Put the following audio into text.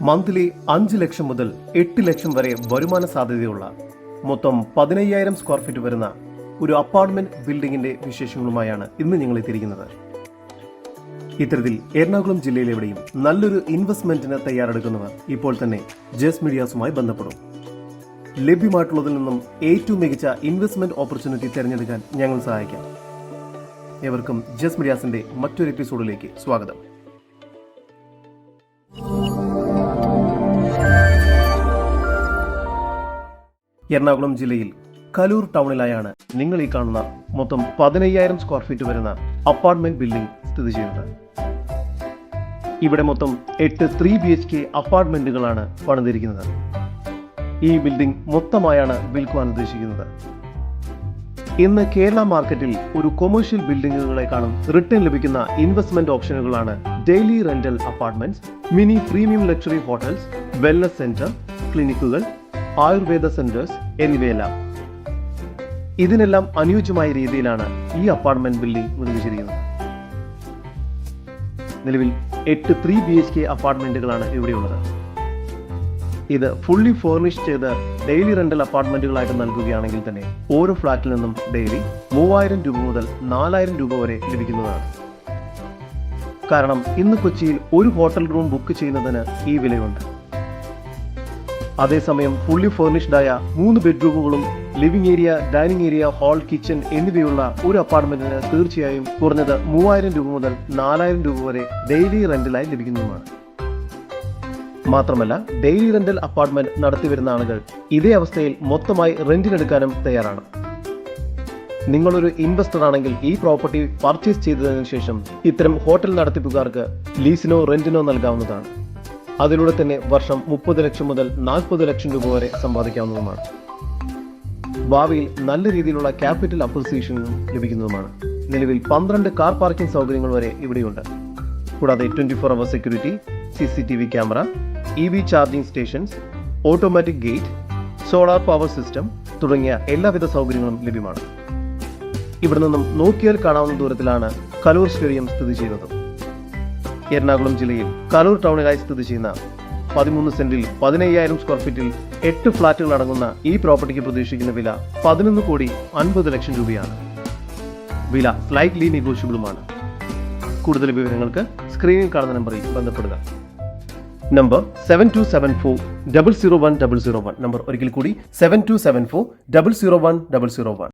Monthly 5 ലക്ഷം മുതൽ 8 ലക്ഷം വരെ വരുമാന സാധ്യതയുള്ള മൊത്തം 15,000 സ്ക്വയർ ഫീറ്റ് വരുന്ന ഒരു അപ്പാർട്ട്മെന്റ് ബിൽഡിംഗിന്റെ വിശേഷങ്ങളുമായാണ് ഇന്ന് ഞങ്ങൾ എത്തിയിരിക്കുന്നത്. ഇത്തരത്തിൽ എറണാകുളം ജില്ലയിലെവിടെയും നല്ലൊരു ഇൻവെസ്റ്റ്മെന്റിന് തയ്യാറെടുക്കുന്നവർ ഇപ്പോൾ തന്നെ ജസ് മീഡിയാസുമായി ബന്ധപ്പെടും. ലഭ്യമായിട്ടുള്ളതിൽ നിന്നും ഏറ്റവും മികച്ച ഇൻവെസ്റ്റ്മെന്റ് ഓപ്പർച്യൂണിറ്റി തിരഞ്ഞെടുക്കാൻ ഞങ്ങൾ സഹായിക്കാം. ഏവർക്കും ജസ് മീഡിയാസിന്റെ മറ്റൊരു എപ്പിസോഡിലേക്ക് സ്വാഗതം. എറണാകുളം ജില്ലയിൽ കലൂർ ടൗണിലായാണ് നിങ്ങൾ ഈ കാണുന്ന മൊത്തം 15,000 സ്ക്വയർ ഫീറ്റ് വരുന്ന അപ്പാർട്ട്മെന്റ് ബിൽഡിംഗ് സ്ഥിതി ചെയ്യുന്നത്. ഇവിടെ മൊത്തം 8 3 BHK അപ്പാർട്ട്മെന്റുകളാണ് പണിതിരിക്കുന്നത്. ഈ ബിൽഡിംഗ് മൊത്തമായാണ് വിൽക്കുവാൻ ഉദ്ദേശിക്കുന്നത്. ഇന്ന് കേരള മാർക്കറ്റിൽ ഒരു കൊമേഴ്ഷ്യൽ ബിൽഡിംഗുകളെക്കാളും റിട്ടേൺ ലഭിക്കുന്ന ഇൻവെസ്റ്റ്മെന്റ് ഓപ്ഷനുകളാണ് daily rental apartments, mini premium luxury hotels, wellness centre, ക്ലിനിക്കുകൾ, ആയുർവേദ സെന്റേഴ്സ് എന്നിവയെല്ലാം. ഇതിനെല്ലാം അനുയോജ്യമായ രീതിയിലാണ് ഈ അപ്പാർട്ട്മെന്റ് ബിൽഡിംഗ് നിർമ്മിച്ചിരിക്കുന്നത്. നിലവിൽ 8 3 BHK അപ്പാർട്ട്മെന്റുകളാണ് ഇവിടെയുള്ളത്. ഇത് ഫുള്ളി ഫർണിഷ് ചെയ്ത് ഡെയിലി റെന്റൽ അപ്പാർട്ട്മെന്റുകളായിട്ട് നൽകുകയാണെങ്കിൽ തന്നെ ഓരോ ഫ്ളാറ്റിൽ നിന്നും ഡെയിലി 3,000 രൂപ മുതൽ 4,000 രൂപ വരെ ലഭിക്കുന്നതാണ്. കാരണം ഇന്ന് കൊച്ചിയിൽ ഒരു ഹോട്ടൽ റൂം ബുക്ക് ചെയ്യുന്നതിന് ഈ വിലയുണ്ട്. അതേസമയം ഫുള്ളി ഫർണിഷ്ഡ് ആയ 3 ബെഡ്റൂമുകളും living area, dining area, hall, kitchen എന്നിവയുള്ള ഒരു അപ്പാർട്ട്മെന്റിന് തീർച്ചയായും കുറഞ്ഞത് 3,000 രൂപ മുതൽ 4,000 രൂപ വരെ ഡെയിലി റെന്റിലായി ലഭിക്കുന്നതുമാണ്. മാത്രമല്ല, ഡെയിലി റെന്റൽ അപ്പാർട്ട്മെന്റ് നടത്തിവരുന്ന ആളുകൾ ഇതേ അവസ്ഥയിൽ മൊത്തമായി റെന്റിനെടുക്കാനും തയ്യാറാണ്. നിങ്ങളൊരു ഇൻവെസ്റ്റർ ആണെങ്കിൽ ഈ പ്രോപ്പർട്ടി പർച്ചേസ് ചെയ്തതിനു ശേഷം ഇത്തരം ഹോട്ടൽ നടത്തിപ്പുകാർക്ക് ലീസിനോ റെന്റിനോ നൽകാവുന്നതാണ്. അതിലൂടെ തന്നെ വർഷം 30 ലക്ഷം മുതൽ 40 ലക്ഷം രൂപ വരെ സമ്പാദിക്കാവുന്നതുമാണ്. ഭാവിയിൽ നല്ല രീതിയിലുള്ള ക്യാപിറ്റൽ അപ്രിസിയേഷനും ലഭിക്കുന്നതുമാണ്. നിലവിൽ 12 കാർ പാർക്കിംഗ് സൗകര്യങ്ങൾ വരെ ഇവിടെയുണ്ട്. കൂടാതെ 24 hour security, CCTV camera, EV charging stations, automatic gate, solar power system തുടങ്ങിയ എല്ലാവിധ സൗകര്യങ്ങളും ലഭ്യമാണ്. ഇവിടെ നിന്നും നോക്കിയാൽ കാണാവുന്ന ദൂരത്തിലാണ് കലൂർ സ്റ്റേഡിയം സ്ഥിതി ചെയ്യുന്നത്. എറണാകുളം ജില്ലയിൽ കലൂർ ടൗണിലായി സ്ഥിതി ചെയ്യുന്ന 13 സെന്റിൽ 15,000 സ്ക്വയർ ഫീറ്റിൽ 8 ഫ്ളാറ്റുകൾ അടങ്ങുന്ന ഈ പ്രോപ്പർട്ടിക്ക് പ്രതീക്ഷിക്കുന്ന വില 11,50,00,000 രൂപയാണ്. വില സ്ലൈറ്റ്ലി നെഗോഷ്യബിളുമാണ്. കൂടുതൽ വിവരങ്ങൾക്ക് സ്ക്രീനിൽ കാണുന്ന നമ്പറിൽ ബന്ധപ്പെടുക. നമ്പർ 7274 001 001. നമ്പർ ഒരിക്കൽ കൂടി 7274 001 001.